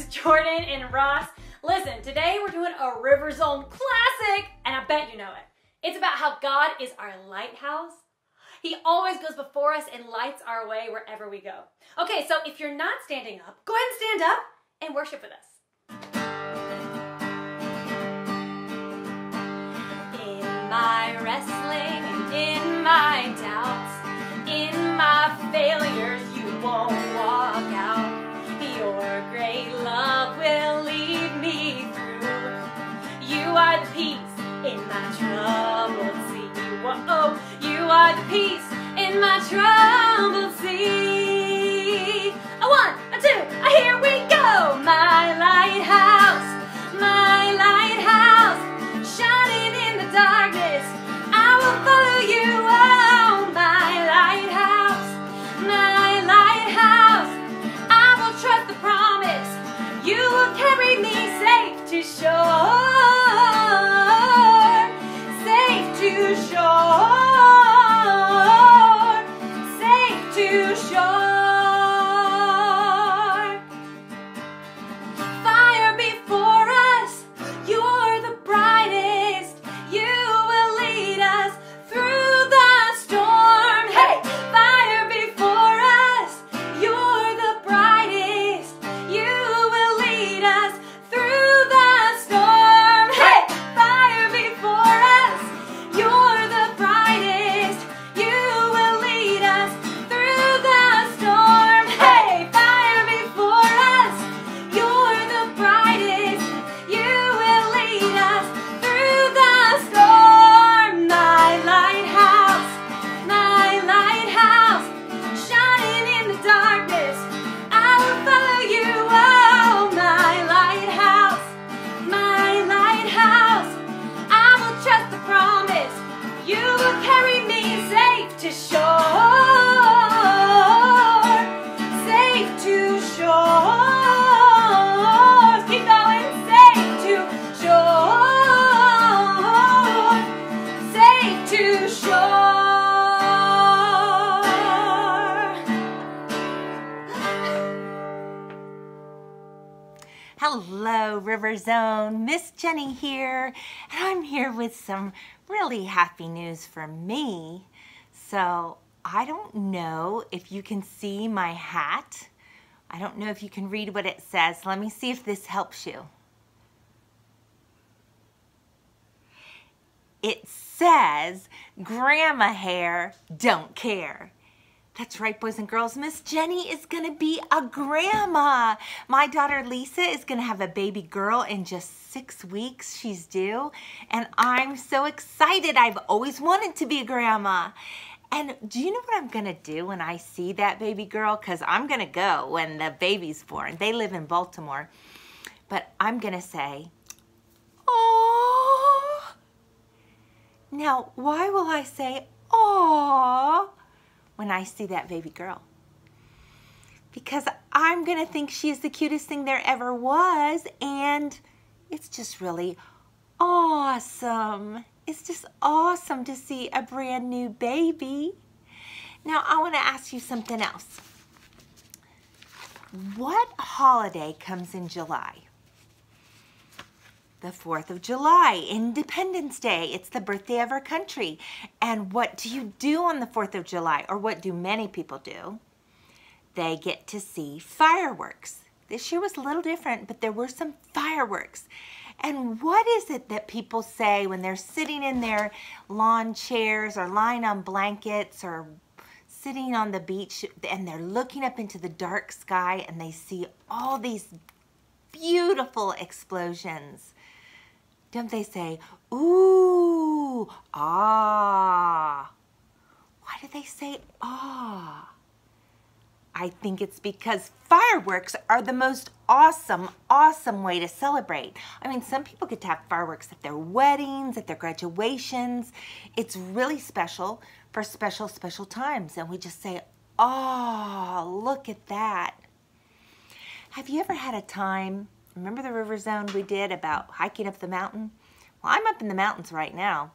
is Jordan and Ross. Listen, today we're doing a RiverZone classic, and I bet you know it. It's about how God is our lighthouse. He always goes before us and lights our way wherever we go. Okay, so if you're not standing up, go ahead and stand up and worship with us. In my wrestling and in my doubts, in my failures, you won't walk out. Your great love will lead me through. You are the peace in my troubled sea. Whoa, you are the peace in my troubled sea. A one, a two, a here we go. My lighthouse, shining in the darkness. I will follow you. Oh, my lighthouse, I will trust the promise. You will carry me safe to shore, safe to shore, safe to shore. Fire before us, you're the brightest. You will lead us through the storm. Hey, fire before us, you're the brightest. You will lead us through the storm. Hey, fire before us, you're the brightest. You will lead us through the storm. Hey, fire before us, you're the brightest. You will lead us through the storm. My lighthouse, shining in the darkness. I will follow you. Oh, my lighthouse, I will trust the promise. You will carry me safe to shore, safe to shore. Keep going, safe to shore, safe to shore. Hello, RiverZone. Miss Jenny here, and I'm here with some really happy news for me. So I don't know if you can see my hat. I don't know if you can read what it says. Let me see if this helps you. It says, Grandma hair don't care. That's right, boys and girls. Miss Jenny is going to be a grandma. My daughter Lisa is going to have a baby girl in just 6 weeks. She's due. And I'm so excited. I've always wanted to be a grandma. And do you know what I'm going to do when I see that baby girl? Because I'm going to go when the baby's born. They live in Baltimore. But I'm going to say, "Aww." Now, why will I say, "Aww," when I see that baby girl? Because I'm gonna think she's the cutest thing there ever was, and it's just really awesome. It's just awesome to see a brand new baby. Now I wanna ask you something else. What holiday comes in July? The 4th of July, Independence Day. It's the birthday of our country. And what do you do on the 4th of July? Or what do many people do? They get to see fireworks. This year was a little different, but there were some fireworks. And what is it that people say when they're sitting in their lawn chairs or lying on blankets or sitting on the beach and they're looking up into the dark sky and they see all these beautiful explosions? Don't they say, ooh, ah? Why do they say ah? I think it's because fireworks are the most awesome way to celebrate. I mean, some people get to have fireworks at their weddings, at their graduations. It's really special for special times. And we just say, oh, look at that. Have you ever had a time, remember the RiverZone we did about hiking up the mountain? Well, I'm up in the mountains right now.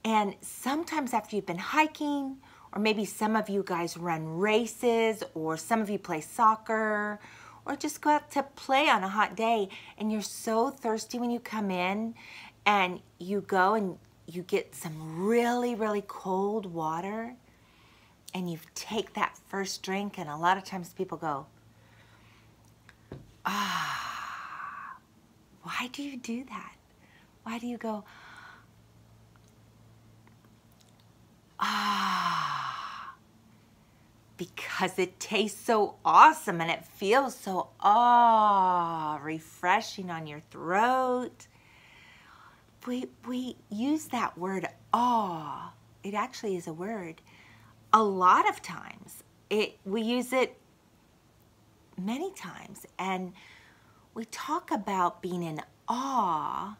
And sometimes after you've been hiking, or maybe some of you guys run races, or some of you play soccer, or just go out to play on a hot day and you're so thirsty when you come in and you go and you get some really, really cold water and you take that first drink, and a lot of times people go, ah, why do you do that? Why do you go, ah? Because it tastes so awesome and it feels so, refreshing on your throat. We use that word, awe. It actually is a word. A lot of times, we use it many times, and we talk about being in awe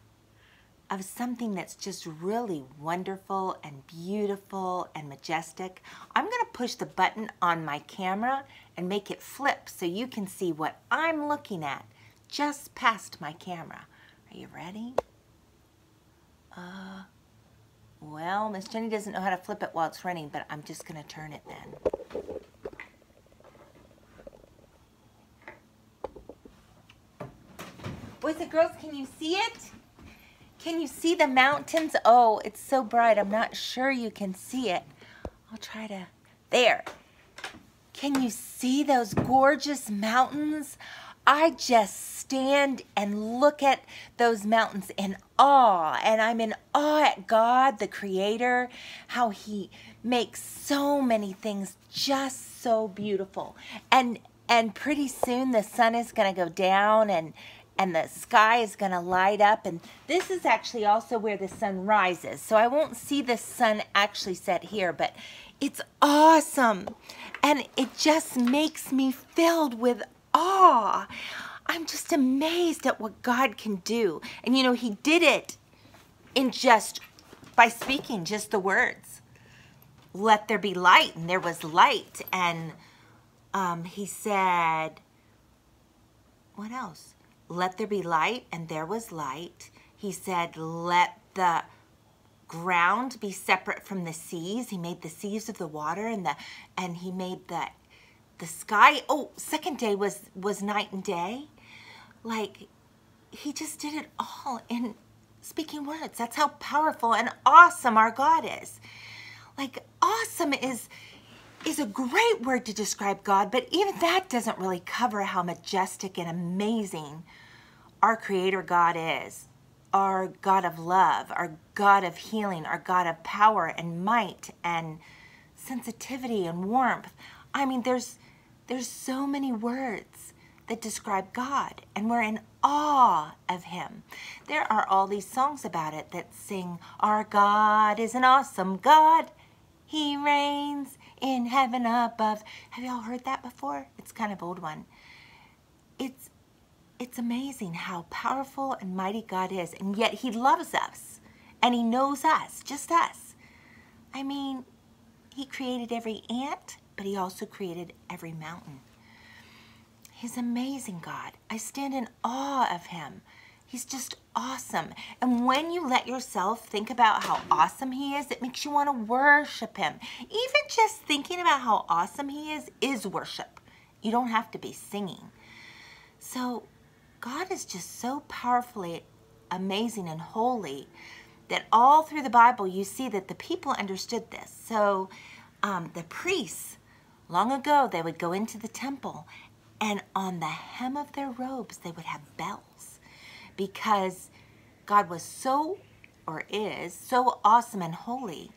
of something that's just really wonderful and beautiful and majestic. I'm gonna push the button on my camera and make it flip so you can see what I'm looking at just past my camera. Are you ready? Well, Miss Jenny doesn't know how to flip it while it's running, but I'm just gonna turn it then. Boys and girls, can you see it? Can you see the mountains? Oh, it's so bright, I'm not sure you can see it. I'll try to, there. Can you see those gorgeous mountains? I just stand and look at those mountains in awe, and I'm in awe at God, the Creator, how He makes so many things just so beautiful. And pretty soon the sun is going to go down and the sky is going to light up, and this is actually also where the sun rises. So I won't see the sun actually set here, but it's awesome. And it just makes me filled with awe. I'm just amazed at what God can do. And you know, He did it by speaking just the words. Let there be light, and there was light. And He said, what else? Let there be light, and there was light. He said, let the ground be separate from the seas. He made the seas of the water, and He made the sky. Oh, second day was night and day. Like, He just did it all in speaking words. That's how powerful and awesome our God is. Like, awesome is a great word to describe God, but even that doesn't really cover how majestic and amazing our Creator God is. Our God of love, our God of healing, our God of power and might and sensitivity and warmth. I mean, there's so many words that describe God, and we're in awe of Him. There are all these songs about it that sing, our God is an awesome God. He reigns in heaven above. Have y'all heard that before? It's kind of old one. It's amazing how powerful and mighty God is, and yet He loves us, and He knows us, just us. I mean, He created every ant, but He also created every mountain. He's amazing God. I stand in awe of Him. He's just awesome. And when you let yourself think about how awesome He is, it makes you want to worship Him. Even just thinking about how awesome He is worship. You don't have to be singing. So God is just so powerfully amazing and holy that all through the Bible you see that the people understood this. So the priests, long ago, they would go into the temple, and on the hem of their robes they would have bells, because God was so, or is, so awesome and holy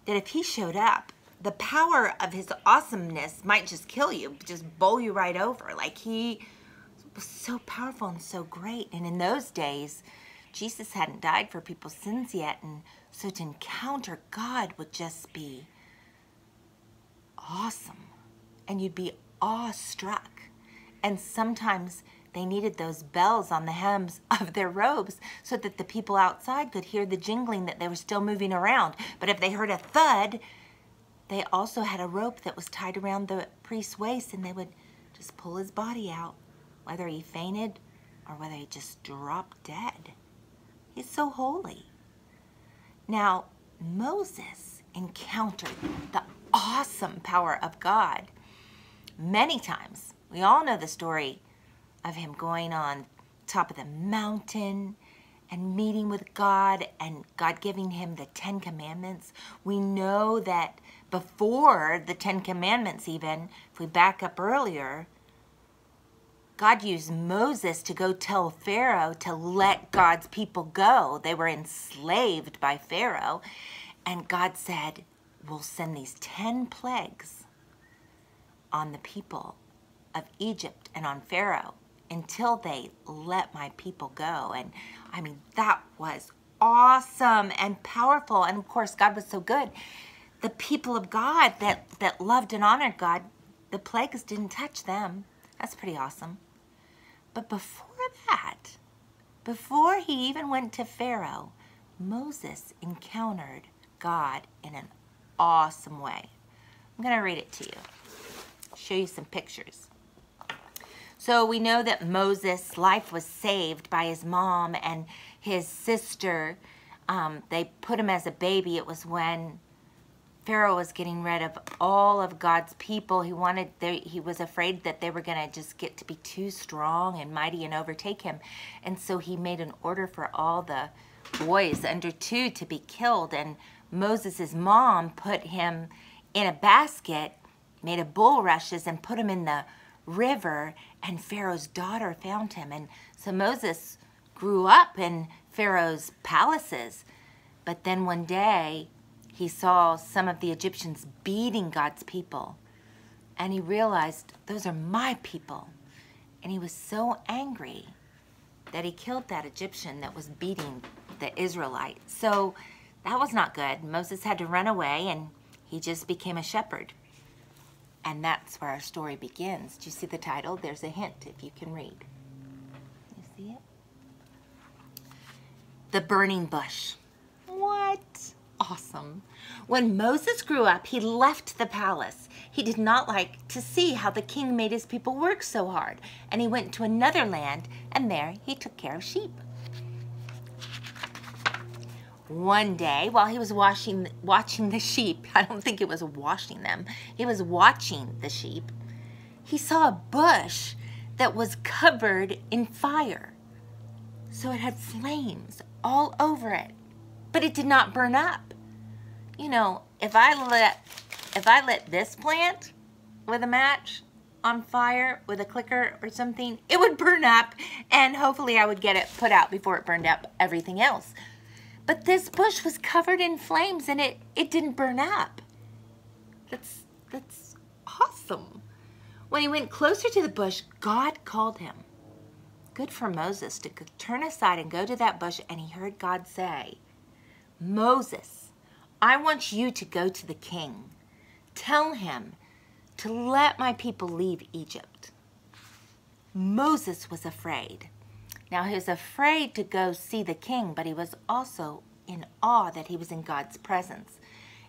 that if He showed up, the power of His awesomeness might just kill you, just bowl you right over. Like, He was so powerful and so great. And in those days, Jesus hadn't died for people's sins yet, and so to encounter God would just be awesome, and you'd be awestruck. And sometimes they needed those bells on the hems of their robes so that the people outside could hear the jingling that they were still moving around. But if they heard a thud, they also had a rope that was tied around the priest's waist, and they would just pull his body out, whether he fainted or whether he just dropped dead. He's so holy. Now, Moses encountered the awesome power of God many times. We all know the story of him going on top of the mountain and meeting with God and God giving him the 10 Commandments. We know that before the 10 Commandments even, if we back up earlier, God used Moses to go tell Pharaoh to let God's people go. They were enslaved by Pharaoh. And God said, we'll send these 10 plagues on the people of Egypt and on Pharaoh until they let my people go. And I mean, that was awesome and powerful. And of course, God was so good. The people of God that loved and honored God, the plagues didn't touch them. That's pretty awesome. But before that, before he even went to Pharaoh, Moses encountered God in an awesome way. I'm going to read it to you, show you some pictures. So we know that Moses' life was saved by his mom and his sister. They put him as a baby. It was when Pharaoh was getting rid of all of God's people. He was afraid that they were going to just get to be too strong and mighty and overtake him. And so he made an order for all the boys under 2 to be killed. And Moses' mom put him in a basket, made of bulrushes, and put him in the river, and Pharaoh's daughter found him. And so Moses grew up in Pharaoh's palaces. But then one day, he saw some of the Egyptians beating God's people. And he realized, those are my people. And he was so angry that he killed that Egyptian that was beating the Israelites. So that was not good. Moses had to run away, and he just became a shepherd. And that's where our story begins. Do you see the title? There's a hint if you can read. You see it? The burning bush. What? Awesome. When Moses grew up, he left the palace. He did not like to see how the king made his people work so hard. And he went to another land, and there he took care of sheep. One day, while he was watching the sheep, I don't think it was washing them, he was watching the sheep, he saw a bush that was covered in fire. So it had flames all over it, but it did not burn up. You know, if I lit this plant with a match on fire with a clicker or something, it would burn up, and hopefully I would get it put out before it burned up everything else. But this bush was covered in flames, and it didn't burn up. That's awesome. When he went closer to the bush, God called him. Good for Moses to turn aside and go to that bush, and he heard God say, Moses, I want you to go to the king. Tell him to let my people leave Egypt. Moses was afraid. Now, he was afraid to go see the king, but he was also in awe that he was in God's presence.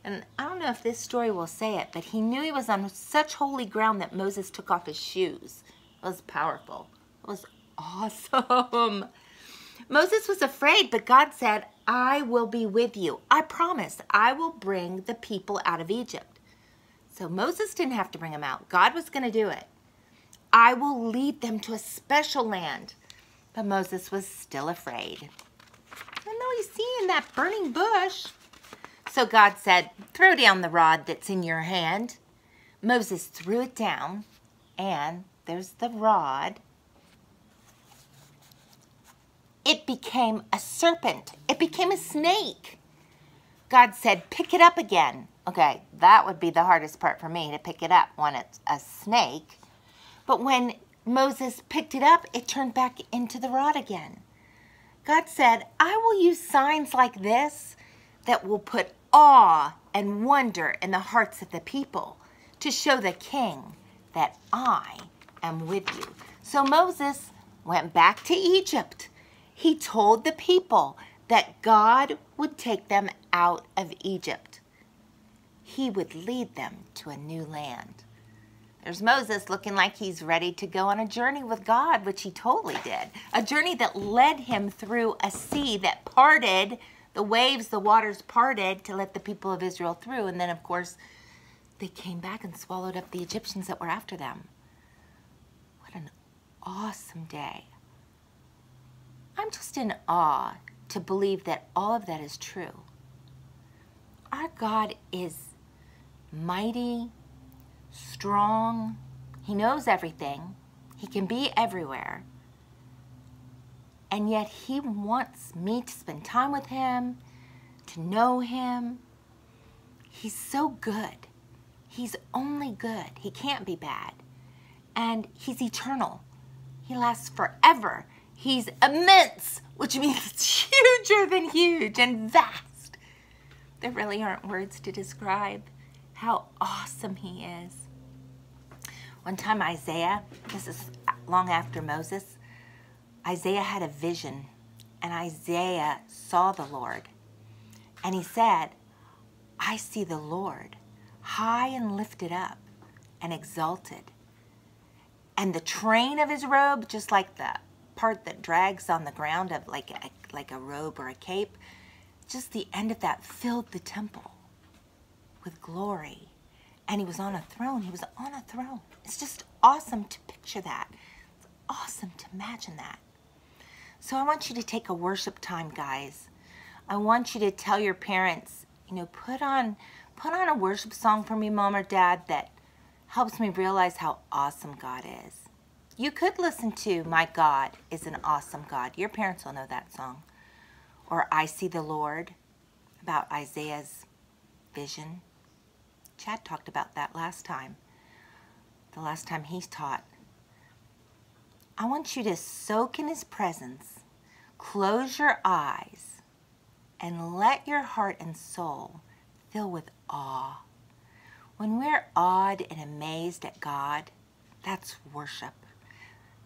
And I don't know if this story will say it, but he knew he was on such holy ground that Moses took off his shoes. It was powerful. It was awesome. Moses was afraid, but God said, I will be with you. I promise I will bring the people out of Egypt. So Moses didn't have to bring them out. God was going to do it. I will lead them to a special land. But Moses was still afraid. Even though he's seeing that burning bush. So God said, throw down the rod that's in your hand. Moses threw it down, and there's the rod. It became a serpent. It became a snake. God said, pick it up again. Okay, that would be the hardest part for me, to pick it up when it's a snake. But when Moses picked it up, it turned back into the rod again. God said, I will use signs like this that will put awe and wonder in the hearts of the people to show the king that I am with you. So Moses went back to Egypt. He told the people that God would take them out of Egypt. He would lead them to a new land. There's Moses looking like he's ready to go on a journey with God, which he totally did. A journey that led him through a sea that parted, the waves, the waters parted to let the people of Israel through. And then, of course, they came back and swallowed up the Egyptians that were after them. What an awesome day. I'm just in awe to believe that all of that is true. Our God is mighty, strong. He knows everything. He can be everywhere. And yet he wants me to spend time with him, to know him. He's so good. He's only good. He can't be bad. And he's eternal. He lasts forever. He's immense, which means it's huger than huge and vast. There really aren't words to describe how awesome he is. One time Isaiah, this is long after Moses, Isaiah had a vision, and Isaiah saw the Lord. And he said, I see the Lord high and lifted up and exalted. And the train of his robe, just like the part that drags on the ground of like a robe or a cape, just the end of that filled the temple with glory. And he was on a throne. He was on a throne. It's just awesome to picture that. It's awesome to imagine that. So I want you to take a worship time, guys. I want you to tell your parents, you know, put on a worship song for me, Mom or Dad, that helps me realize how awesome God is. You could listen to My God is an Awesome God. Your parents will know that song. Or I See the Lord, about Isaiah's vision. Chad talked about that last time. The last time he taught. I want you to soak in his presence. Close your eyes and let your heart and soul fill with awe. When we're awed and amazed at God, that's worship.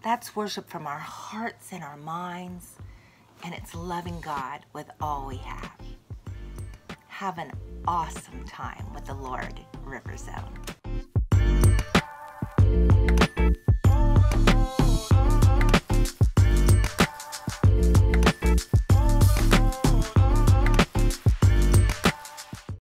That's worship from our hearts and our minds, and it's loving God with all we have. Have an awesome time with the Lord, RiverZone.